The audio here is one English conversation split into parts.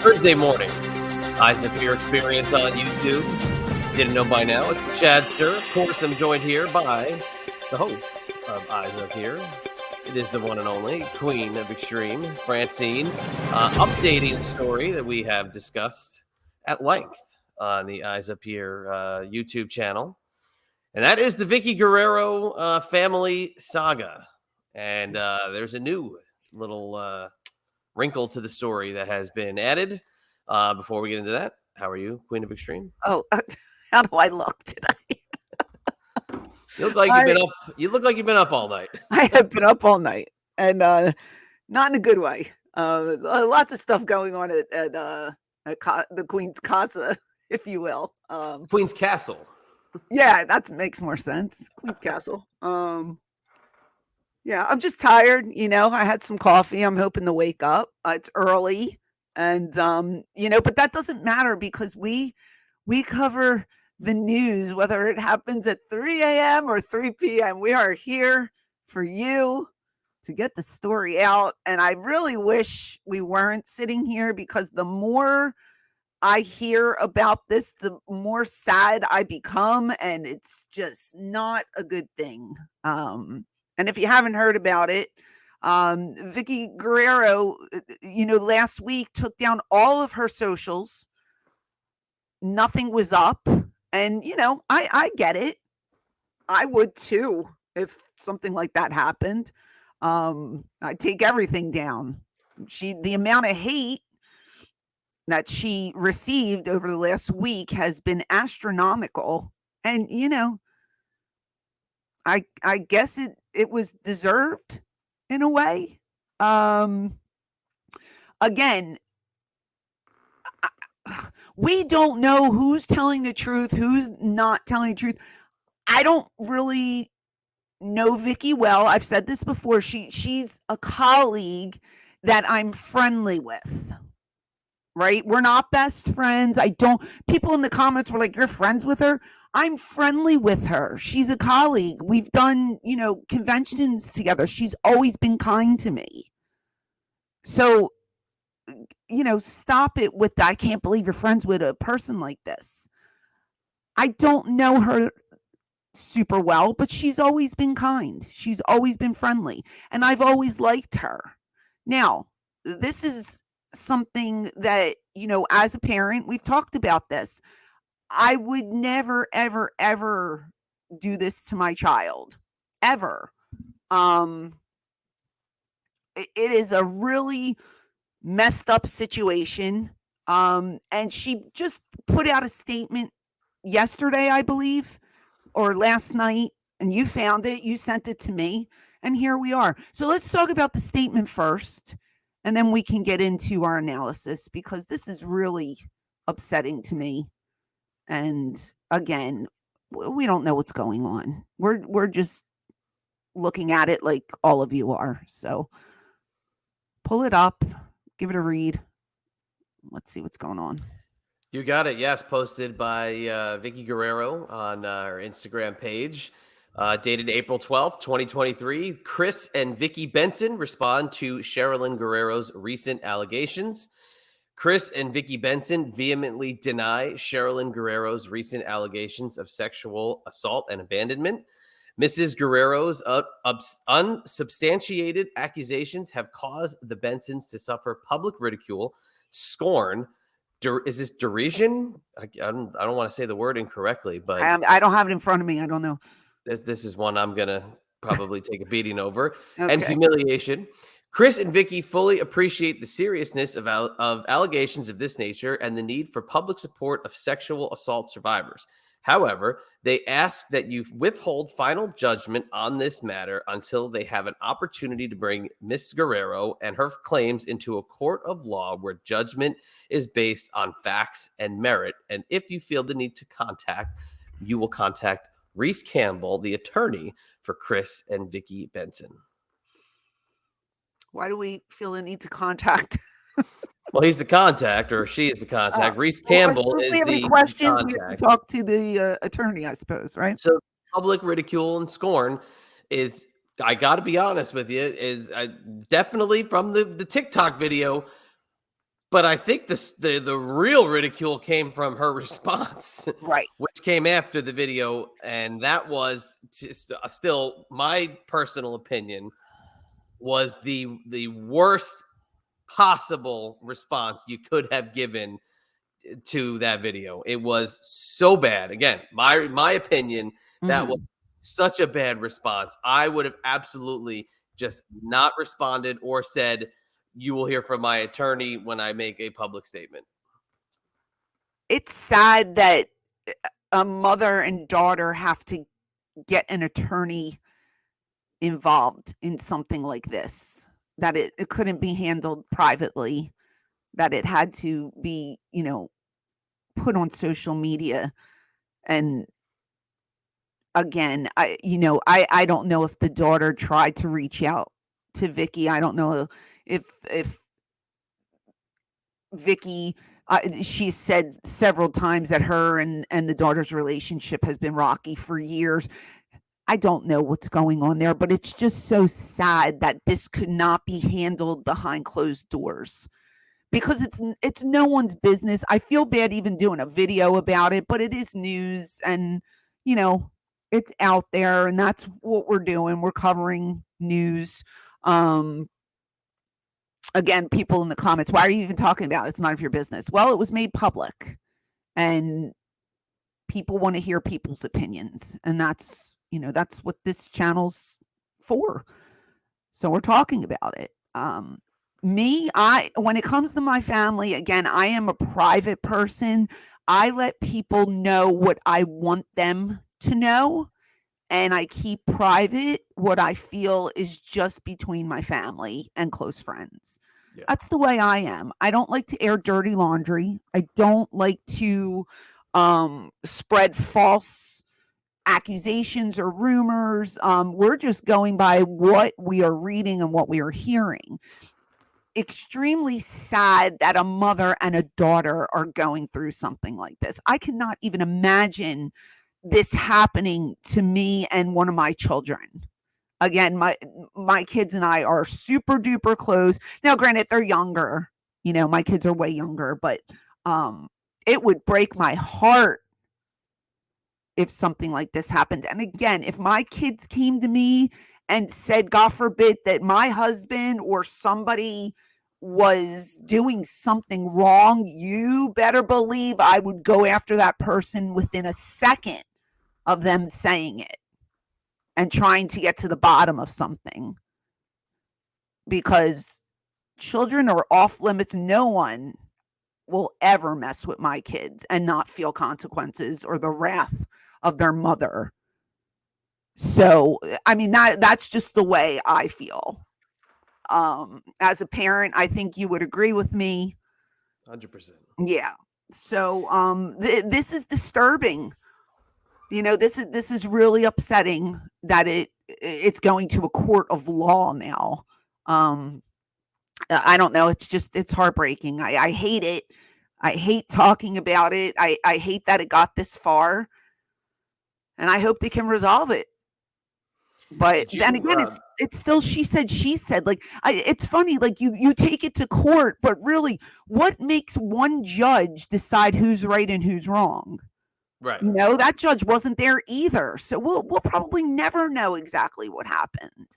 Thursday morning. Eyes Up Here experience on YouTube. Didn't know by now, it's the Chad Sir. Of course, I'm joined here by the host of Eyes Up Here. It is the one and only Queen of Extreme, Francine, updating the story that we have discussed at length on the Eyes Up Here YouTube channel. And that is the Vickie Guerrero family saga. And there's a new little wrinkle to the story that has been added. Before we get into that, how are you, Queen of Extreme? Oh, how do I look today? You look like you've been up. You look like you've been up all night. I have been up all night, and not in a good way. Lots of stuff going on at the Queen's Casa, if you will. Queen's Castle. Yeah, that makes more sense. Queen's Castle. Yeah, I'm just tired. I had some coffee. I'm hoping to wake up. It's early, and but that doesn't matter because we cover the news, whether it happens at 3 a.m. or 3 p.m. We are here for you to get the story out. And I really wish we weren't sitting here because the more I hear about this, the more sad I become. And it's just not a good thing. And if you haven't heard about it, Vickie Guerrero, last week took down all of her socials. Nothing was up. And, I get it. I would too if something like that happened. I'd take everything down. The amount of hate that she received over the last week has been astronomical. And, I guess it was deserved in a way. Again, we don't know who's telling the truth, who's not telling the truth. I don't really know Vickie well. I've said this before. She's a colleague that I'm friendly with, right? We're not best friends. People in the comments were like, you're friends with her? I'm friendly with her. She's a colleague. We've done, conventions together. She's always been kind to me. So, stop it with that. I can't believe you're friends with a person like this. I don't know her super well, but she's always been kind. She's always been friendly. And I've always liked her. Now, this is something that, as a parent, we've talked about this. I would never, ever, ever do this to my child. Ever. It is a really messed up situation. And she just put out a statement yesterday, I believe, or last night, and you found it, you sent it to me, and here we are. So let's talk about the statement first, and then we can get into our analysis because this is really upsetting to me. And again, we don't know what's going on. We're just looking at it like all of you are. So pull it up. Give it a read. Let's see what's going on. You got it. Yes, posted by Vickie Guerrero on her Instagram page, dated April 12th, 2023. Chris and Vickie Benson respond to Sherilyn Guerrero's recent allegations. Chris and Vickie Benson vehemently deny Sherilyn Guerrero's recent allegations of sexual assault and abandonment. Mrs. Guerrero's unsubstantiated accusations have caused the Bensons to suffer public ridicule, scorn. Is this derision? I don't want to say the word incorrectly, but I don't have it in front of me. I don't know. This is one I'm going to probably take a beating over. Okay. And humiliation. Chris and Vickie fully appreciate the seriousness of allegations of this nature and the need for public support of sexual assault survivors. However, they ask that you withhold final judgment on this matter until they have an opportunity to bring Ms. Guerrero and her claims into a court of law where judgment is based on facts and merit. And if you feel the need to you will contact Reese Campbell, the attorney for Chris and Vickie Benson. Why do we feel the need to contact? Well, he's the contact, or she is the contact. Reese Campbell is the contact. If we have any questions, we have to talk to the attorney, I suppose, right? So public ridicule and scorn is, I got to be honest with you, is definitely from the TikTok video, But I think the real ridicule came from her response, Right. which came after the video, and that was just, still my personal opinion, was the worst possible response you could have given to that video. It was so bad. Again, my opinion, that was Mhm. such a bad response. I would have absolutely just not responded or said, "You will hear from my attorney when I make a public statement." It's sad that a mother and daughter have to get an attorney involved in something like this, that it couldn't be handled privately, that it had to be, put on social media. And again, I don't know if the daughter tried to reach out to Vickie. I don't know if Vickie, she said several times that her and the daughter's relationship has been rocky for years. I don't know what's going on there, but it's just so sad that this could not be handled behind closed doors, because it's no one's business. I feel bad even doing a video about it, but it is news, and you know, it's out there, and that's what we're doing. We're covering news. Um Again, people in the comments, why are you even talking about it? It's none of your business. Well, it was made public, and people want to hear people's opinions, and that's what this channel's for. So we're talking about it. I when it comes to my family, again, I am a private person. I let people know what I want them to know, and I keep private what I feel is just between my family and close friends. Yeah. That's the way I am. I don't like to air dirty laundry. I don't like to spread false accusations or rumors. We're just going by what we are reading and what we are hearing. Extremely sad that a mother and a daughter are going through something like this. I cannot even imagine this happening to me and one of my children. Again, my kids and I are super duper close. Now, granted, they're younger. My kids are way younger, but it would break my heart if something like this happened. And again, if my kids came to me and said, God forbid, that my husband or somebody was doing something wrong, you better believe I would go after that person within a second of them saying it and trying to get to the bottom of something, because children are off limits. No one will ever mess with my kids and not feel consequences or the wrath of their mother. So, I mean, that's just the way I feel. As a parent, I think you would agree with me. 100%. Yeah. So, this is disturbing. This is really upsetting that it's going to a court of law now. Um, I don't know. It's heartbreaking. I hate it. I hate talking about it. I hate that it got this far, and I hope they can resolve it. But Did then you again, it's still she said, she said. Like, it's funny. Like, you take it to court, but really, what makes one judge decide who's right and who's wrong? right. That judge wasn't there either, so we'll probably never know exactly what happened.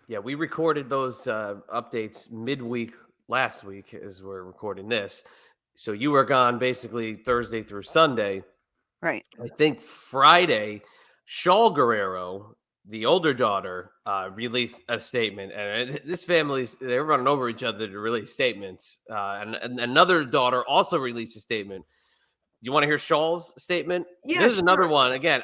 Yeah, we recorded those updates midweek last week as we're recording this. So you were gone basically Thursday through Sunday. Right. I think Friday, Shaw Guerrero, the older daughter, released a statement, and this family's, they're running over each other to release statements. And another daughter also released a statement. You want to hear Shaw's statement? Yeah, This is another sure. one. Again,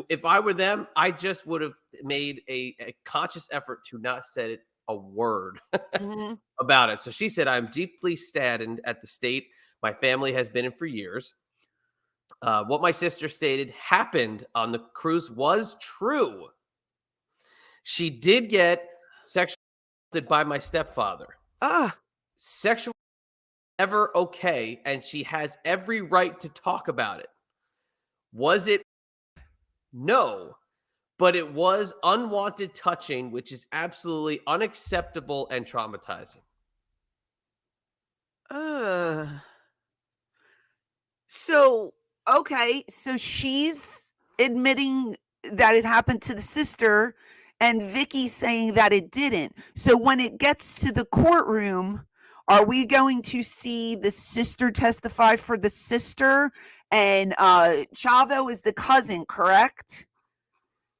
if I were them, I just would have made a conscious effort to not say a word Mhm. about it. So she said, "I'm deeply saddened at the state my family has been in for years. What my sister stated happened on the cruise was true. She did get sexually assaulted by my stepfather. Ah, Sexual never okay, and she has every right to talk about it. Was it? No, but it was unwanted touching, which is absolutely unacceptable and traumatizing." Ugh. So, okay, so she's admitting that it happened to the sister, and Vicky's saying that it didn't. So when it gets to the courtroom, are we going to see the sister testify for the sister? And Chavo is the cousin, correct?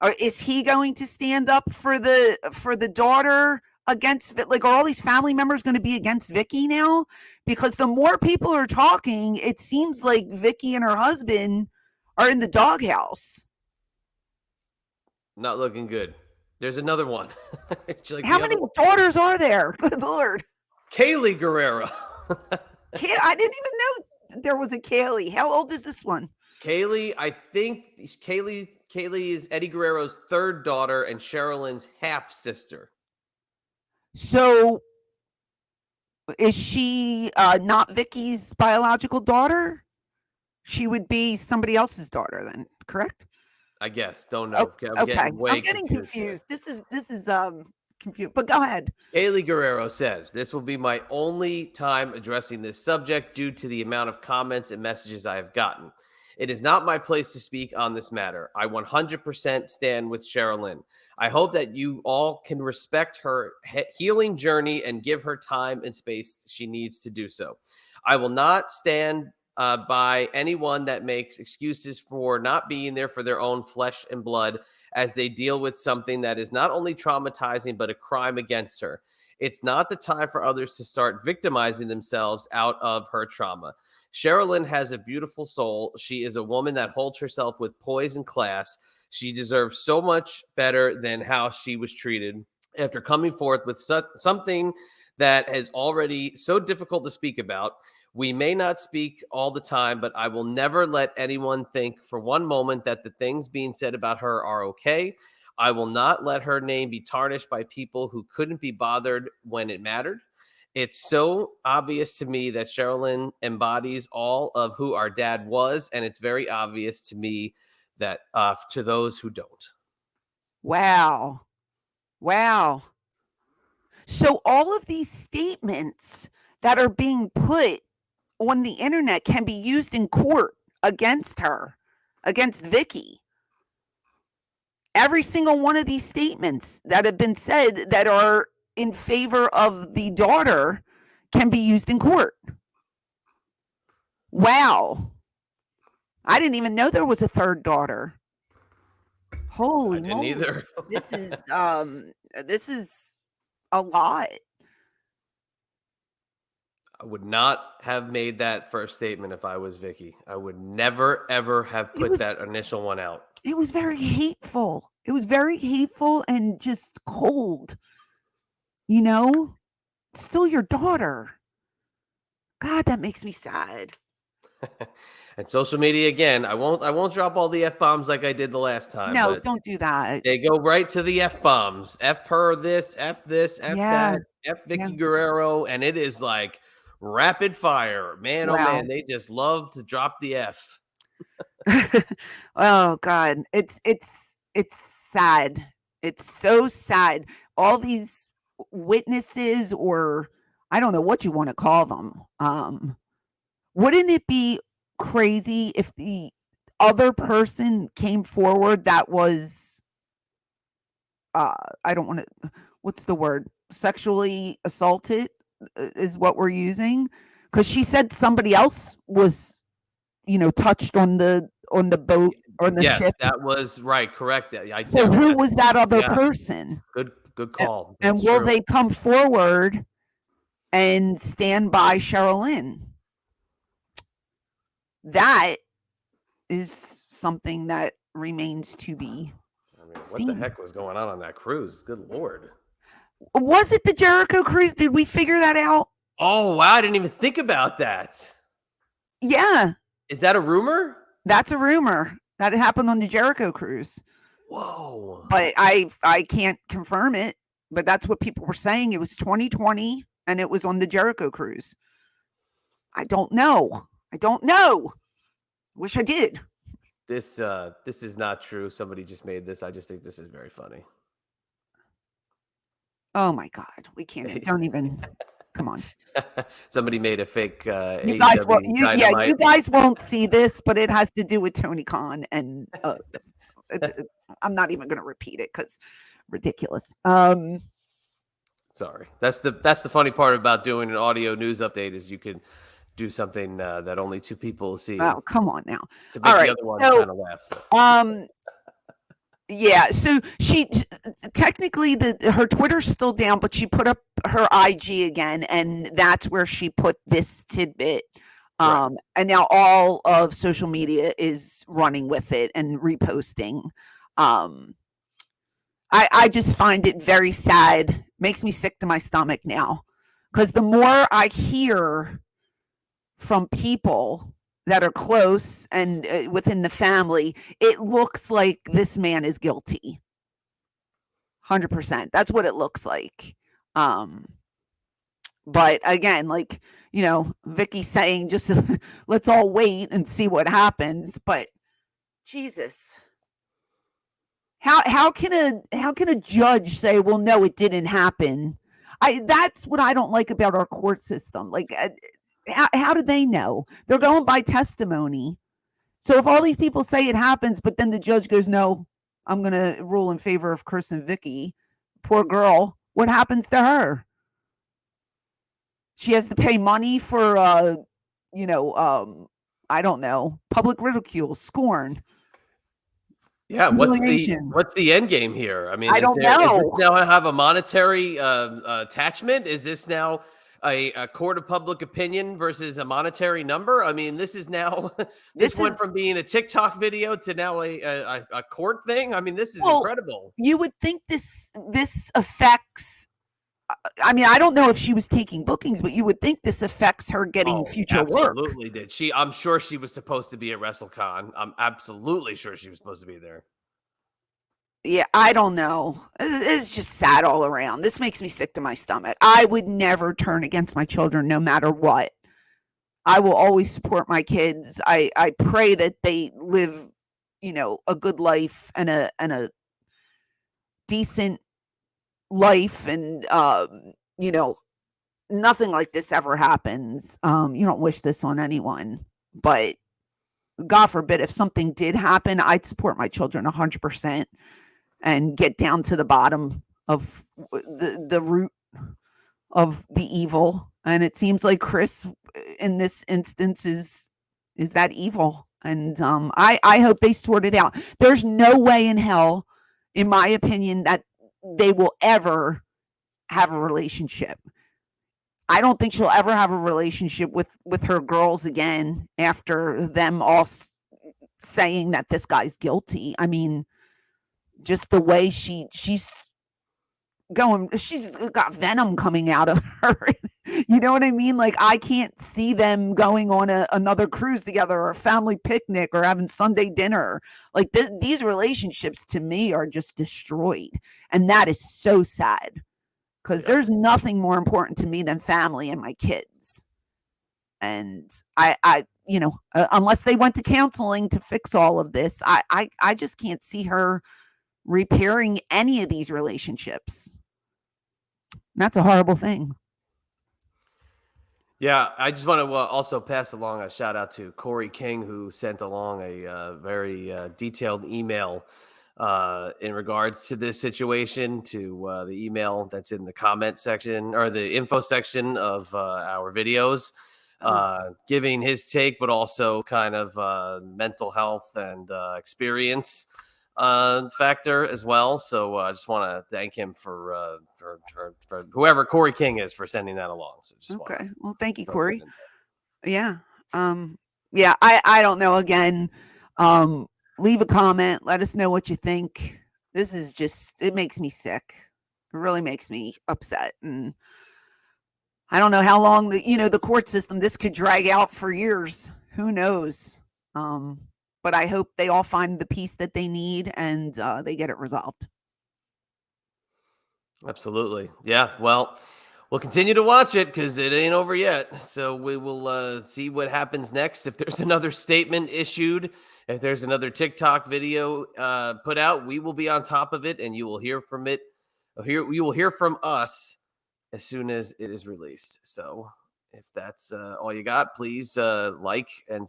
Or is he going to stand up for the daughter against like are all these family members going to be against Vicky now? Because the more people are talking, it seems like Vicky and her husband are in the doghouse. Not looking good. There's another one. Like How the many other one? daughters are there? Good Lord. Kaylee Guerrero. I didn't even know there was a Kaylee. How old is this one? Kaylee, I think Kaylee is Eddie Guerrero's third daughter and Sherilyn's half sister. So is she not Vicky's biological daughter? She would be somebody else's daughter then, correct? I guess. Don't know. Okay. I'm Getting getting confused. This is confused. But go ahead. Kaylee Guerrero says, "This will be my only time addressing this subject due to the amount of comments and messages I have gotten. It is not my place to speak on this matter. I 100% stand with Sherilyn. I hope that you all can respect her healing journey and give her time and space she needs to do so. I will not stand by anyone that makes excuses for not being there for their own flesh and blood as they deal with something that is not only traumatizing, but a crime against her. It's not the time for others to start victimizing themselves out of her trauma. Sherilyn has a beautiful soul. She is a woman that holds herself with poise and class. She deserves so much better than how she was treated after coming forth with something that is already so difficult to speak about. We may not speak all the time, but I will never let anyone think for one moment that the things being said about her are okay. I will not let her name be tarnished by people who couldn't be bothered when it mattered. It's so obvious to me that Sherilyn embodies all of who our dad was, and it's very obvious to me that to those who don't." Wow. Wow. So all of these statements that are being put on the internet can be used in court against her, against Vicky. Every single one of these statements that have been said that are in favor of the daughter can be used in court. Wow. I didn't even know there was a third daughter. Holy I didn't moly. either. This is a lot. I would not have made that first statement if I was Vicky. I would never, ever have put that initial one out. It was very hateful. It was very hateful and just cold. You know? Still your daughter. God, that makes me sad. And social media again, I won't drop all the F-bombs like I did the last time. No, but don't do that. they go right to the F-bombs. F her this, F that, F Vickie Guerrero, and it is like rapid fire. Man, oh man, they just love to drop the F. Oh God. It's sad. It's so sad. All these witnesses, or I don't know what you want to call them. Wouldn't it be crazy if the other person came forward that was I don't want to, what's the word? Sexually assaulted is what we're using, because she said somebody else was, touched on the boat or the ship. Yes, that was right. Correct. So who was that other person? Good call. And will they come forward and stand by Sherilyn? That is something that remains to be what the heck was going on that cruise? Good Lord. Was it the Jericho cruise? Did we figure that out? Oh, wow. I didn't even think about that. Yeah. Is that a rumor? That's a rumor that it happened on the Jericho cruise. Whoa. But I can't confirm it, but that's what people were saying. It was 2020 and it was on the Jericho cruise. I don't know. Wish I did. This is not true. Somebody just made this. I just think this is very funny. Oh my God. We can't. Don't even. Come on. Somebody made a fake You guys will, AEW Dynamite. you guys won't see this, but it has to do with Tony Khan, and I'm not even going to repeat it because ridiculous. Sorry, that's the funny part about doing an audio news update is you can do something that only two people see. Oh, come on now. To make the other one kind of laugh. Yeah, so she technically her Twitter's still down, but she put up her IG again, and that's where she put this tidbit. Right. And now all of social media is running with it and reposting. I just find it very sad. Makes me sick to my stomach now, because the more I hear from people that are close and within the family, it looks like this man is guilty. 100%. That's what it looks like. But again, like, Vickie saying, just let's all wait and see what happens. But Jesus, how can a judge say, well, no, it didn't happen? That's what I don't like about our court system. Like, how do they know? They're going by testimony. So if all these people say it happens, but then the judge goes, no, I'm going to rule in favor of Chris and Vickie, poor girl, what happens to her? She has to pay money for, I don't know, public ridicule, scorn. Yeah, what's the end game here? I mean, I don't know. Is this now have a monetary attachment? Is this now a court of public opinion versus a monetary number? I mean, this is now this went from being a TikTok video to now a court thing. I mean, this is incredible. You would think this affects. I mean, I don't know if she was taking bookings, but you would think this affects her getting future work. Absolutely did. I'm sure she was supposed to be at WrestleCon. I'm absolutely sure she was supposed to be there. Yeah, I don't know. It's just sad all around. This makes me sick to my stomach. I would never turn against my children, no matter what. I will always support my kids. I pray that they live, a good life and a decent life, and nothing like this ever happens. You don't wish this on anyone, but God forbid if something did happen, I'd support my children 100% and get down to the bottom of the root of the evil. And it seems like Chris in this instance is that evil. And I hope they sort it out. There's no way in hell, in my opinion, that they will ever have a relationship. I don't think she'll ever have a relationship with her girls again after them all saying that this guy's guilty. I mean, just the way she's going, she's got venom coming out of her. You know what I mean? Like, I can't see them going on another cruise together or a family picnic or having Sunday dinner. Like, these relationships to me are just destroyed. And that is so sad, because there's nothing more important to me than family and my kids. And I unless they went to counseling to fix all of this, I just can't see her repairing any of these relationships. That's a horrible thing. Yeah, I just want to also pass along a shout out to Corey King, who sent along a very detailed email in regards to this situation, to the email that's in the comment section or the info section of our videos, giving his take, but also kind of mental health and experience factor as well. So I just want to thank him for whoever Corey King is for sending that along. So just okay. Well, thank you, Corey. Yeah. Yeah. I don't know. Again, leave a comment. Let us know what you think. This is just, it makes me sick. It really makes me upset. And I don't know how long the court system, this could drag out for years. Who knows? But I hope they all find the peace that they need and they get it resolved. Absolutely. Yeah. Well, we'll continue to watch it because it ain't over yet. So we will see what happens next. If there's another statement issued, if there's another TikTok video put out, we will be on top of it, and you will hear from it. You will hear from us as soon as it is released. So if that's all you got, please like and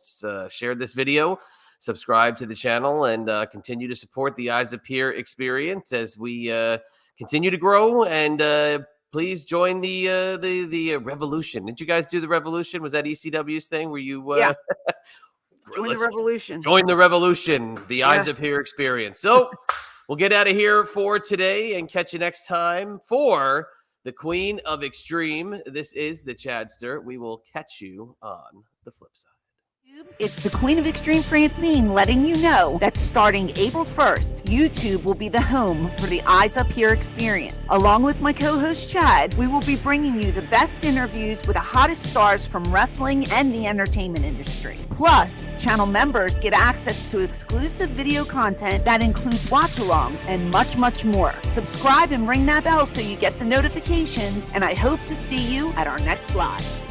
share this video, subscribe to the channel, and continue to support the Eyes Up Here experience as we continue to grow. And please join the revolution. Did you guys do the revolution? Was that ECW's thing? Were you? Yeah. Join the revolution. Join the revolution. The Eyes Up Here experience. So we'll get out of here for today and catch you next time for the Queen of Extreme. This is the Chadster. We will catch you on the flip side. It's the Queen of Extreme, Francine, letting you know that starting April 1st, YouTube will be the home for the Eyes Up Here experience. Along with my co-host Chad, we will be bringing you the best interviews with the hottest stars from wrestling and the entertainment industry. Plus, channel members get access to exclusive video content that includes watch-alongs and much, much more. Subscribe and ring that bell so you get the notifications, and I hope to see you at our next live.